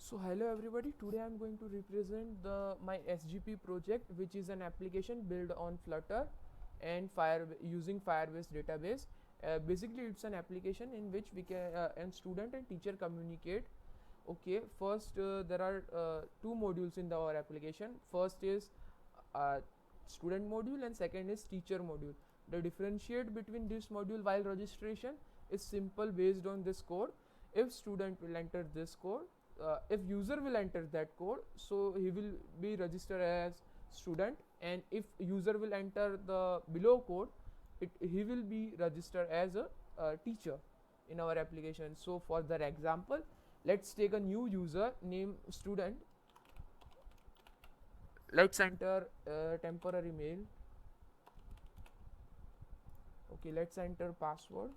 So hello everybody, today I am going to represent my SGP project, which is an application built on Flutter and using Firebase database. Basically it's an application in which we can and student and teacher communicate. Okay, first there are two modules in our application. First is uh, student module and second is teacher module. The differentiate between this module while registration is simple based on this code. If student will enter this code, if user will enter that code, so he will be registered as student, and if user will enter the below code, he will be registered as a teacher in our application. So for the example, let's take a new user named student. Let's enter temporary mail. Okay, let's enter password.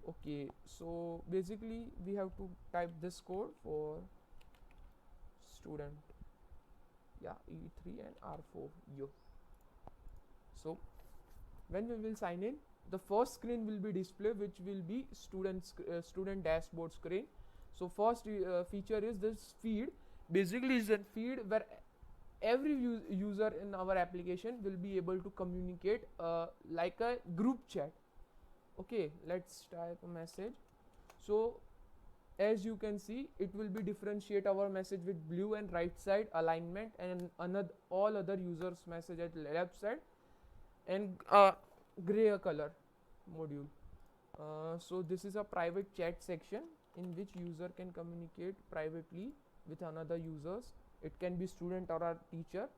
Okay, so basically we have to type this code for student, yeah, E3 and R4 U. So when we will sign in, the first screen will be displayed, which will be student dashboard screen. So first feature is this feed. Basically is a feed where every user in our application will be able to communicate like a group chat. Okay, let's type a message. So as you can see, it will be differentiate our message with blue and right side alignment, and another all other users message at left side, and gray color module. So this is a private chat section in which user can communicate privately with another users. It can be student or a teacher,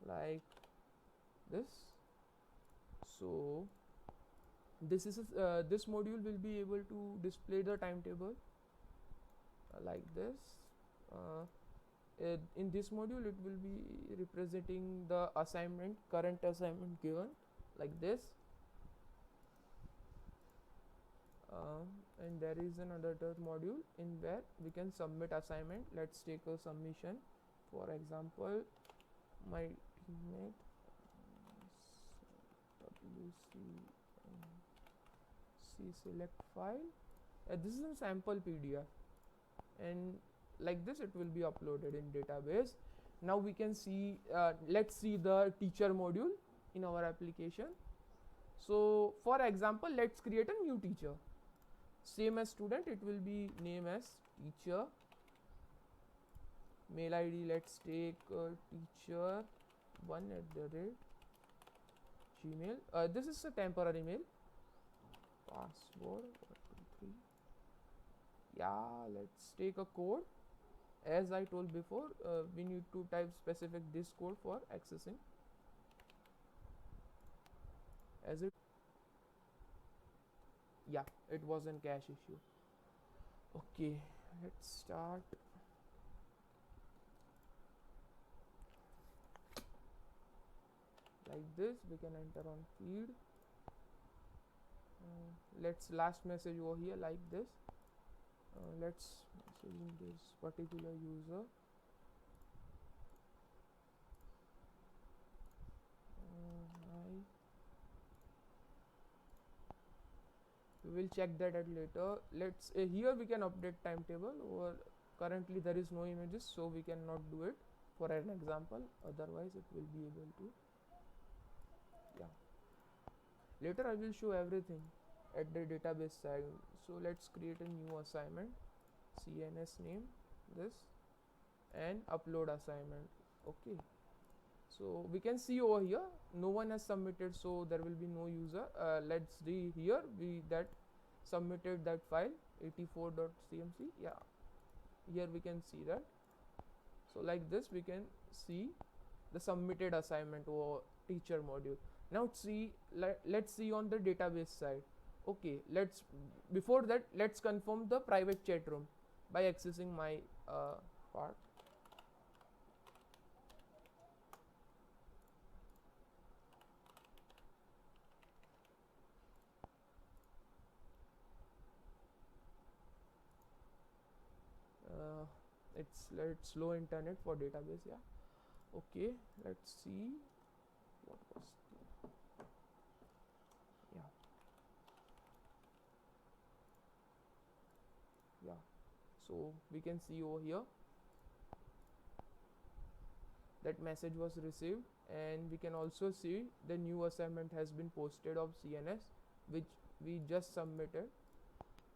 like this. So this module will be able to display the timetable like this. uh, in this module it will be representing the assignment, current assignment given like this. And there is another module in where we can submit assignment. Let's take a submission. For example, my teammate wc c select file. This is a sample PDF, and like this it will be uploaded in database. Now we can see, let's see the teacher module in our application. So for example, let's create a new teacher. Same as student, it will be name as teacher. Mail ID, let's take teacher 1@gmail. This is a temporary mail. Password 123. Yeah, let's take a code. As I told before, we need to type specific this code for accessing, as it, yeah, it was in cache issue. Okay, let's start. Like this we can enter on feed. Let's last message over here like this. Let's message this particular user. Hi. We will check that at later. Let's here we can update timetable, or currently there is no images, so we cannot do it for an example. Otherwise it will be able to, yeah. Later I will show everything at the database side. So let's create a new assignment. CNS name this, and upload assignment. Okay, so we can see over here no one has submitted, so there will be no user. Let's see here, we that submitted that file 84.cmc. Yeah, here we can see that. So like this we can see the submitted assignment over teacher module. Now see, let's see on the database side. Okay, let's, before that let's confirm the private chat room by accessing my part. It's slow internet for database, yeah. Okay, let's see what was the, yeah. So we can see over here that message was received, and we can also see the new assignment has been posted of CNS, which we just submitted.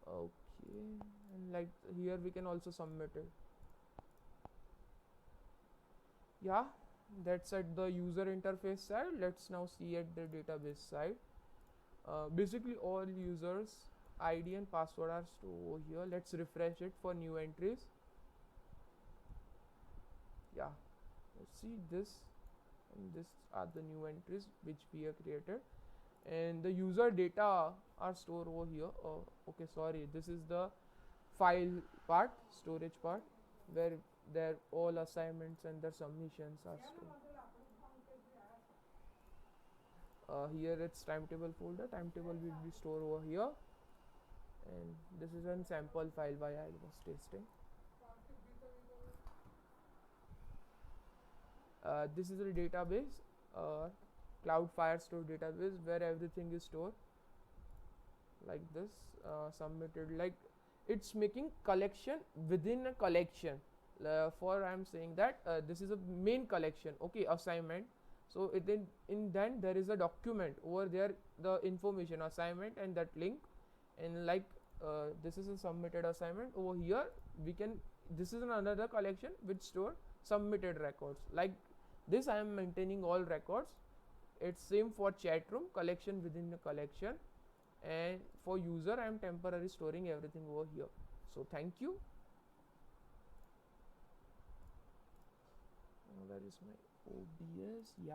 Okay, and like here we can also submit it. Yeah, that's at the user interface side. Let's now see at the database side. Basically all users ID and password are stored over here. Let's refresh it for new entries. Yeah, let's see this, and this are the new entries which we have created, and the user data are stored over here. Okay, sorry, this is the file part, storage part, where their all assignments and their submissions are stored. Here it's timetable folder. Timetable will be stored over here, and this is a sample file while I was testing. This is a database, Cloud Firestore database, where everything is stored like this, submitted. Like it's making collection within a collection. For I'm saying that this is a main collection. Okay, assignment. So in then there is a document over there, the information assignment and that link, and like this is a submitted assignment. Over here we can, this is another collection which store submitted records. Like this I am maintaining all records. It's same for chat room, collection within the collection, and for user I am temporarily storing everything over here. So thank you. Where is my OBS? Yeah.